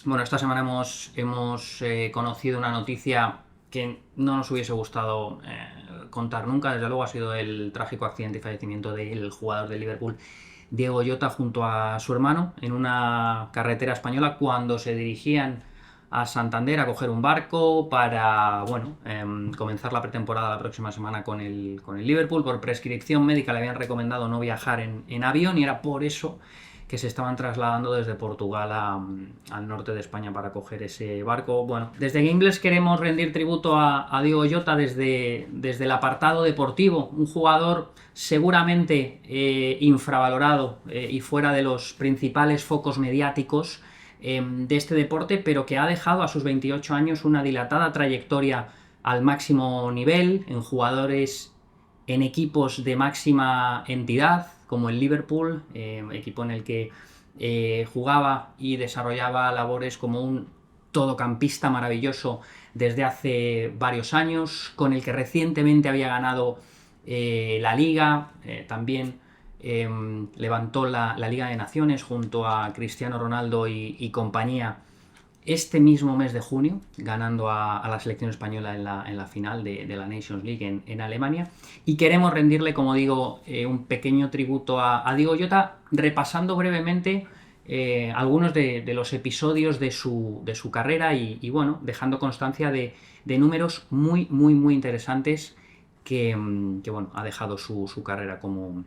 Bueno, esta semana hemos conocido una noticia que no nos hubiese gustado contar nunca. Desde luego ha sido el trágico accidente y fallecimiento del jugador de Liverpool, Diego Jota, junto a su hermano en una carretera española cuando se dirigían a Santander a coger un barco para comenzar la pretemporada la próxima semana con el Liverpool. Por prescripción médica le habían recomendado no viajar en avión y era por eso que se estaban trasladando desde Portugal al norte de España para coger ese barco. Bueno, desde Gameless queremos rendir tributo a Diego Jota desde el apartado deportivo, un jugador seguramente infravalorado y fuera de los principales focos mediáticos de este deporte, pero que ha dejado a sus 28 años una dilatada trayectoria al máximo nivel, en equipos de máxima entidad, como el Liverpool, equipo en el que jugaba y desarrollaba labores como un todocampista maravilloso desde hace varios años, con el que recientemente había ganado la Liga, también levantó la Liga de Naciones junto a Cristiano Ronaldo y compañía este mismo mes de junio, ganando a la selección española en la final de la Nations League en Alemania. Y queremos rendirle, como digo, un pequeño tributo a Diego Jota, repasando brevemente algunos de los episodios de su carrera y bueno, dejando constancia de números muy, muy, muy interesantes que bueno, ha dejado su carrera como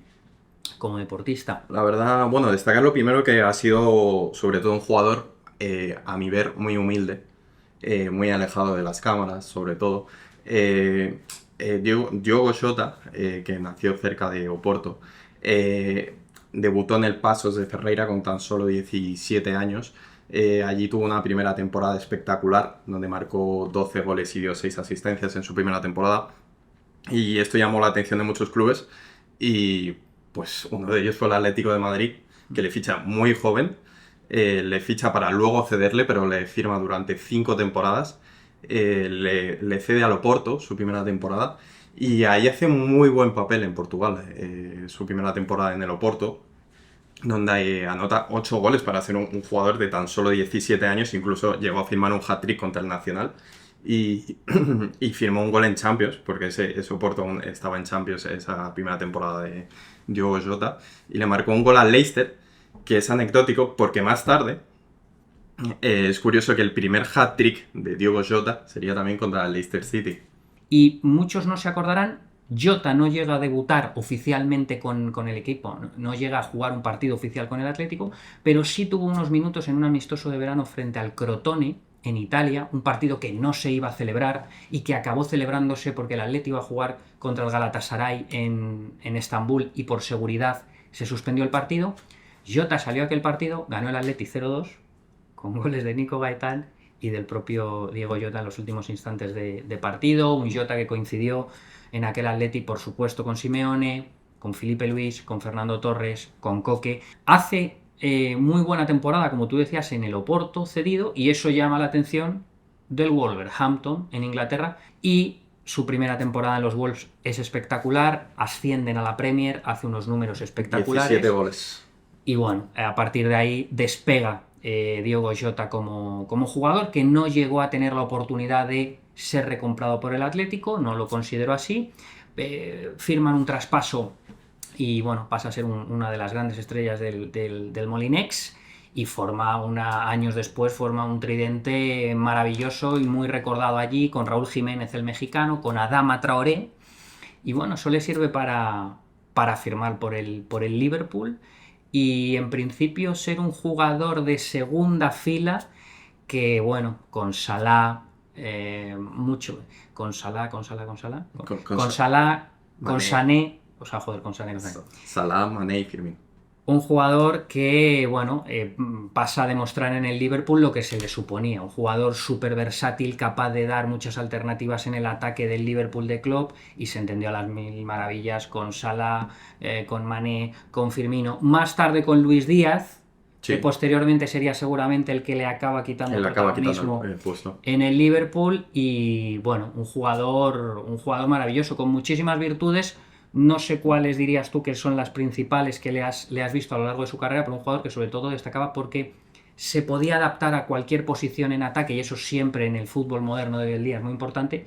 deportista. La verdad, bueno, destacar lo primero que ha sido sobre todo un jugador, a mi ver, muy humilde, muy alejado de las cámaras, sobre todo. Diogo Jota, que nació cerca de Oporto, debutó en el Paços de Ferreira con tan solo 17 años. Allí tuvo una primera temporada espectacular, donde marcó 12 goles y dio 6 asistencias en su primera temporada. Y esto llamó la atención de muchos clubes y pues uno de ellos fue el Atlético de Madrid, que le ficha muy joven, le ficha para luego cederle, pero le firma durante 5 temporadas, le cede al Oporto su primera temporada y ahí hace un muy buen papel en Portugal, su primera temporada en el Oporto, donde anota 8 goles para ser un jugador de tan solo 17 años, incluso llegó a firmar un hat-trick contra el Nacional y, y firmó un gol en Champions, porque ese Oporto estaba en Champions esa primera temporada de Diogo Jota, y le marcó un gol al Leicester, que es anecdótico porque más tarde es curioso que el primer hat-trick de Diogo Jota sería también contra el Leicester City. Y muchos no se acordarán, Jota no llega a debutar oficialmente con el equipo, no llega a jugar un partido oficial con el Atlético, pero sí tuvo unos minutos en un amistoso de verano frente al Crotone, en Italia, un partido que no se iba a celebrar y que acabó celebrándose porque el Atleti iba a jugar contra el Galatasaray en Estambul y por seguridad se suspendió el partido. Jota salió a aquel partido, ganó el Atleti 0-2 con goles de Nico Gaitán y del propio Diego Jota en los últimos instantes de partido, un Jota que coincidió en aquel Atleti, por supuesto, con Simeone, con Filipe Luis, con Fernando Torres, con Coque. Hace muy buena temporada, como tú decías, en el Oporto cedido, y eso llama la atención del Wolverhampton en Inglaterra, y su primera temporada en los Wolves es espectacular, ascienden a la Premier, hace unos números espectaculares. 17 goles. Y bueno, a partir de ahí despega Diogo Jota como jugador, que no llegó a tener la oportunidad de ser recomprado por el Atlético, no lo considero así. Firman un traspaso y bueno, pasa a ser una de las grandes estrellas del Molinex y años después forma un tridente maravilloso y muy recordado allí, con Raúl Jiménez el mexicano, con Adama Traoré, y bueno, eso le sirve para firmar por el Liverpool y en principio ser un jugador de segunda fila que, bueno, con Salah, con Salah, con Sané, o sea, joder, con Sané. Salah, Mané y Firmino. Un jugador que, bueno, pasa a demostrar en el Liverpool lo que se le suponía, un jugador súper versátil, capaz de dar muchas alternativas en el ataque del Liverpool de Klopp, y se entendió a las mil maravillas con Salah, con Mané, con Firmino, más tarde con Luis Díaz, sí, que posteriormente sería seguramente el que le acaba quitando el protagonismo en el Liverpool, y bueno, un jugador maravilloso, con muchísimas virtudes. No sé cuáles dirías tú que son las principales que le has visto a lo largo de su carrera, pero un jugador que sobre todo destacaba porque se podía adaptar a cualquier posición en ataque, y eso siempre en el fútbol moderno de hoy en día es muy importante,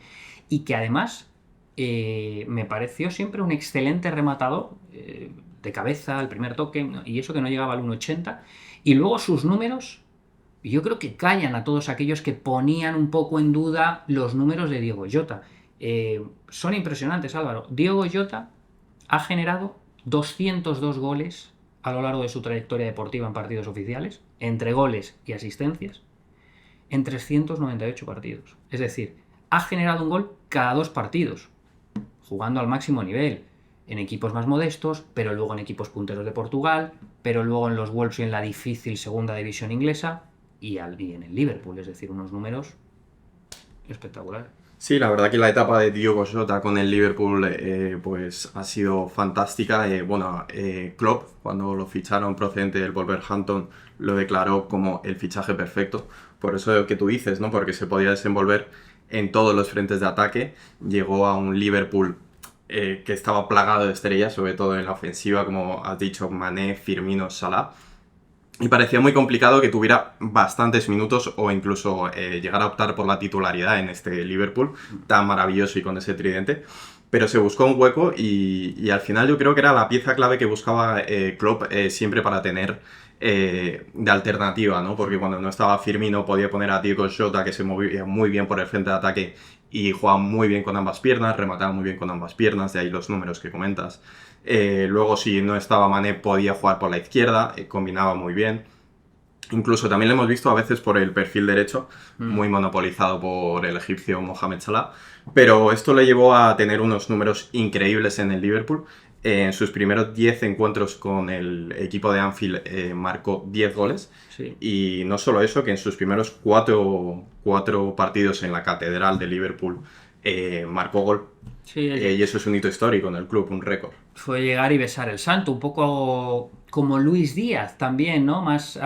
y que además me pareció siempre un excelente rematador, de cabeza, el primer toque, y eso que no llegaba al 1,80, y luego sus números, yo creo que callan a todos aquellos que ponían un poco en duda los números de Diogo Jota. Son impresionantes, Álvaro. Diogo Jota ha generado 202 goles a lo largo de su trayectoria deportiva en partidos oficiales, entre goles y asistencias, en 398 partidos. Es decir, ha generado un gol cada 2 partidos, jugando al máximo nivel, en equipos más modestos, pero luego en equipos punteros de Portugal, pero luego en los Wolves y en la difícil segunda división inglesa, y en el Liverpool, es decir, unos números espectaculares. Sí, la verdad que la etapa de Diogo Jota con el Liverpool pues ha sido fantástica. Klopp, cuando lo ficharon procedente del Wolverhampton, lo declaró como el fichaje perfecto. Por eso que tú dices, ¿no? Porque se podía desenvolver en todos los frentes de ataque. Llegó a un Liverpool que estaba plagado de estrellas, sobre todo en la ofensiva, como has dicho, Mané, Firmino, Salah. Y parecía muy complicado que tuviera bastantes minutos o incluso llegar a optar por la titularidad en este Liverpool tan maravilloso y con ese tridente. Pero se buscó un hueco y al final yo creo que era la pieza clave que buscaba Klopp siempre para tener de alternativa, ¿no? Porque cuando no estaba Firmino podía poner a Diogo Jota, que se movía muy bien por el frente de ataque y jugaba muy bien con ambas piernas, remataba muy bien con ambas piernas, de ahí los números que comentas. Luego, si no estaba Mané, podía jugar por la izquierda, combinaba muy bien. Incluso también lo hemos visto a veces por el perfil derecho, muy monopolizado por el egipcio Mohamed Salah. Pero esto le llevó a tener unos números increíbles en el Liverpool. En sus primeros 10 encuentros con el equipo de Anfield marcó 10 goles. Sí. Y no solo eso, que en sus primeros 4 partidos en la catedral de Liverpool marcó gol. Sí, y eso es un hito histórico en el club, un récord. Fue llegar y besar el santo, un poco como Luis Díaz también, ¿no? Más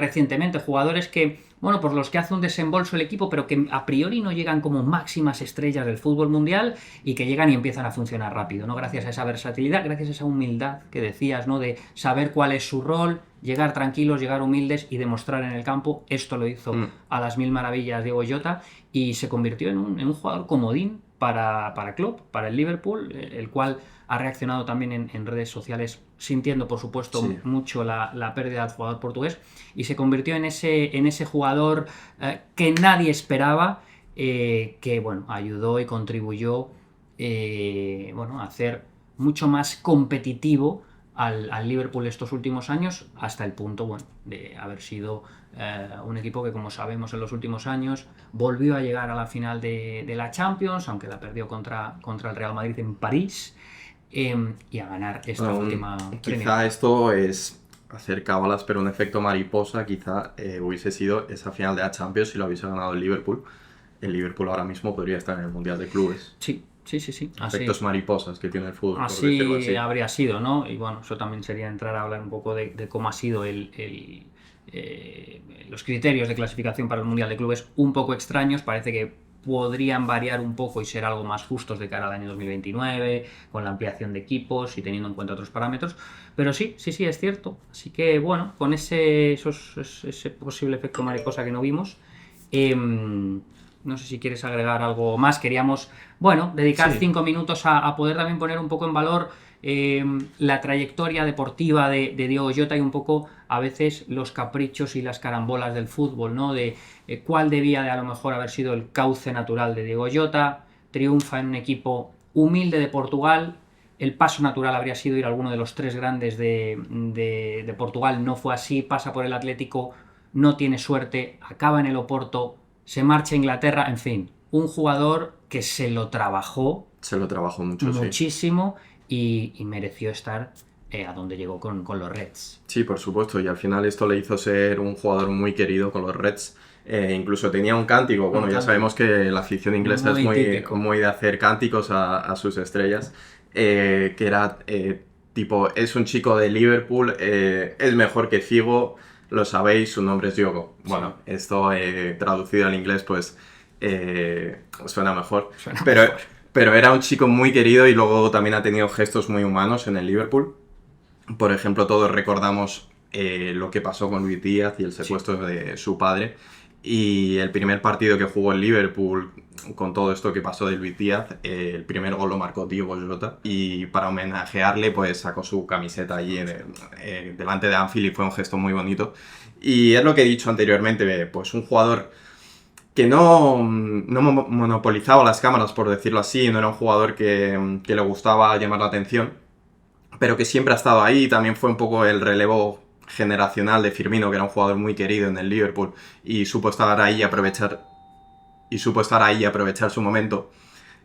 recientemente, jugadores que, bueno, por los que hace un desembolso el equipo, pero que a priori no llegan como máximas estrellas del fútbol mundial y que llegan y empiezan a funcionar rápido, ¿no? Gracias a esa versatilidad, gracias a esa humildad que decías, ¿no? De saber cuál es su rol, llegar tranquilos, llegar humildes y demostrar en el campo. Esto lo hizo a las mil maravillas Diogo Jota y se convirtió en un jugador comodín para Klopp, para el Liverpool, el cual ha reaccionado también en redes sociales, sintiendo por supuesto mucho la pérdida del jugador portugués, y se convirtió en ese jugador que nadie esperaba, que bueno, ayudó y contribuyó a hacer mucho más competitivo al Liverpool estos últimos años, hasta el punto de haber sido un equipo que, como sabemos, en los últimos años volvió a llegar a la final de la Champions, aunque la perdió contra el Real Madrid en París, y a ganar esta última quizá Premier. Esto es hacer cábalas, pero un efecto mariposa quizá hubiese sido esa final de la Champions si lo hubiese ganado el Liverpool. El Liverpool ahora mismo podría estar en el Mundial de Clubes. Sí. Efectos mariposas que tiene el fútbol. Así habría sido, ¿no? Y bueno, eso también sería entrar a hablar un poco de cómo ha sido los criterios de clasificación para el Mundial de Clubes, un poco extraños. Parece que podrían variar un poco y ser algo más justos de cara al año 2029, con la ampliación de equipos y teniendo en cuenta otros parámetros. Pero sí, es cierto. Así que bueno, con ese posible efecto mariposa que no vimos, no sé si quieres agregar algo más. Queríamos, dedicar 5 minutos a poder también poner un poco en valor la trayectoria deportiva de Diogo Jota y un poco, a veces, los caprichos y las carambolas del fútbol, ¿no? De cuál debía de a lo mejor haber sido el cauce natural de Diogo Jota. Triunfa en un equipo humilde de Portugal. El paso natural habría sido ir a alguno de los 3 grandes de Portugal. No fue así. Pasa por el Atlético, no tiene suerte, acaba en el Oporto, se marcha a Inglaterra. En fin, un jugador que se lo trabajó muchísimo, y mereció estar a donde llegó con los Reds. Sí, por supuesto, y al final esto le hizo ser un jugador muy querido con los Reds. Incluso tenía un cántico. Ya sabemos que la afición inglesa es muy de hacer cánticos a sus estrellas, que era tipo, es un chico de Liverpool, es mejor que Figo, lo sabéis, su nombre es Diogo. Bueno, esto traducido al inglés pues suena mejor. Pero era un chico muy querido y luego también ha tenido gestos muy humanos en el Liverpool. Por ejemplo, todos recordamos lo que pasó con Luis Díaz y el secuestro de su padre. Y el primer partido que jugó en Liverpool, con todo esto que pasó de Luis Díaz, el primer gol lo marcó Diogo Jota. Y para homenajearle, pues sacó su camiseta allí delante de Anfield y fue un gesto muy bonito. Y es lo que he dicho anteriormente, pues un jugador que no monopolizaba las cámaras, por decirlo así, no era un jugador que le gustaba llamar la atención, pero que siempre ha estado ahí. También fue un poco el relevo generacional de Firmino, que era un jugador muy querido en el Liverpool y supo estar ahí y aprovechar su momento.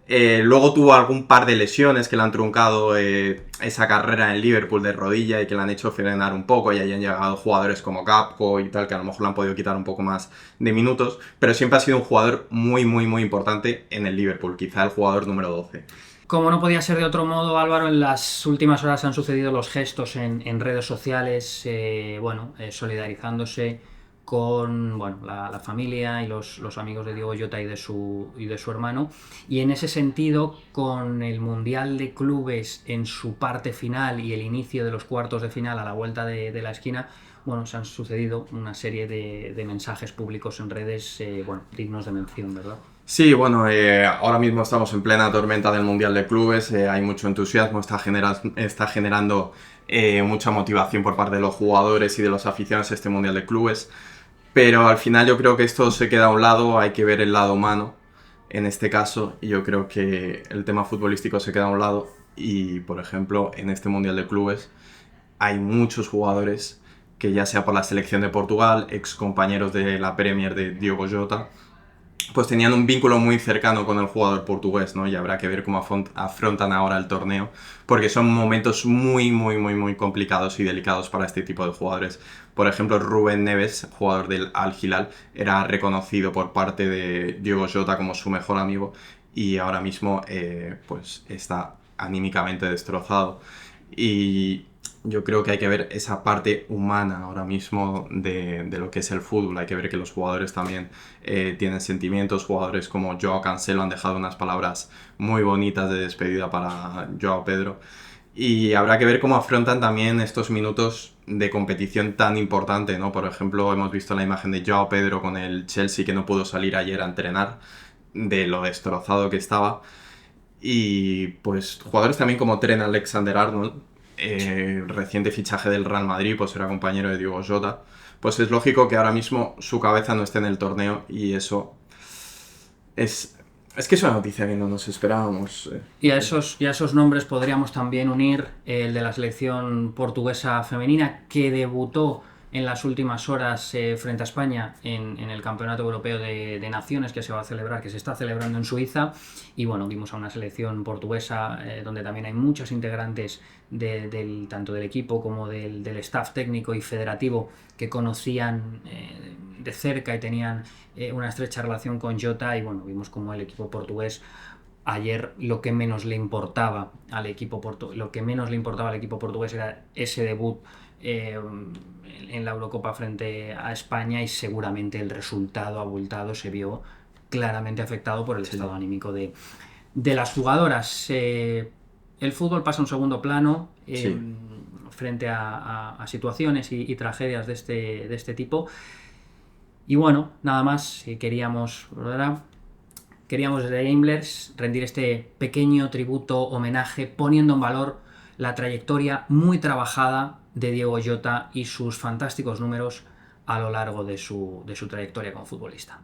Luego tuvo algún par de lesiones que le han truncado esa carrera en Liverpool de rodilla y que le han hecho frenar un poco, y ahí han llegado jugadores como Gakpo y tal, que a lo mejor le han podido quitar un poco más de minutos, pero siempre ha sido un jugador muy, muy, muy importante en el Liverpool, quizá el jugador número 12. Como no podía ser de otro modo, Álvaro, en las últimas horas han sucedido los gestos en redes sociales, solidarizándose con la familia y los amigos de Diogo Jota y de su hermano. Y en ese sentido, con el Mundial de Clubes en su parte final y el inicio de los cuartos de final a la vuelta de la esquina, se han sucedido una serie de mensajes públicos en redes dignos de mención, ¿verdad? Sí, ahora mismo estamos en plena tormenta del Mundial de Clubes, hay mucho entusiasmo, está generando mucha motivación por parte de los jugadores y de los aficionados a este Mundial de Clubes, pero al final yo creo que esto se queda a un lado, hay que ver el lado humano en este caso, y yo creo que el tema futbolístico se queda a un lado. Y, por ejemplo, en este Mundial de Clubes hay muchos jugadores que, ya sea por la selección de Portugal, ex compañeros de la Premier de Diogo Jota, pues tenían un vínculo muy cercano con el jugador portugués, ¿no? Y habrá que ver cómo afrontan ahora el torneo, porque son momentos muy, muy, muy, muy complicados y delicados para este tipo de jugadores. Por ejemplo, Rubén Neves, jugador del Al Hilal, era reconocido por parte de Diogo Jota como su mejor amigo, y ahora mismo pues está anímicamente destrozado. Y yo creo que hay que ver esa parte humana ahora mismo de lo que es el fútbol. Hay que ver que los jugadores también tienen sentimientos. Jugadores como Joao Cancelo han dejado unas palabras muy bonitas de despedida para Joao Pedro. Y habrá que ver cómo afrontan también estos minutos de competición tan importante, ¿no? Por ejemplo, hemos visto la imagen de Joao Pedro con el Chelsea, que no pudo salir ayer a entrenar, de lo destrozado que estaba. Y pues jugadores también como Trent Alexander-Arnold, reciente fichaje del Real Madrid, pues era compañero de Diogo Jota, pues es lógico que ahora mismo su cabeza no esté en el torneo, y eso es que es una noticia que no nos esperábamos. Y a esos nombres podríamos también unir el de la selección portuguesa femenina, que debutó en las últimas horas frente a España en el Campeonato Europeo de Naciones, que se está celebrando en Suiza. Y vimos a una selección portuguesa donde también hay muchos integrantes tanto del equipo como del staff técnico y federativo, que conocían de cerca y tenían una estrecha relación con Jota. Y vimos como el equipo portugués ayer, lo que menos le importaba al equipo portugués era ese debut en la Eurocopa frente a España, y seguramente el resultado abultado se vio claramente afectado por el estado anímico de las jugadoras. El fútbol pasa a un segundo plano frente a situaciones y tragedias de este tipo. Y nada más, queríamos desde Gamblers rendir este pequeño tributo, homenaje, poniendo en valor la trayectoria muy trabajada de Diogo Jota y sus fantásticos números a lo largo de su trayectoria como futbolista.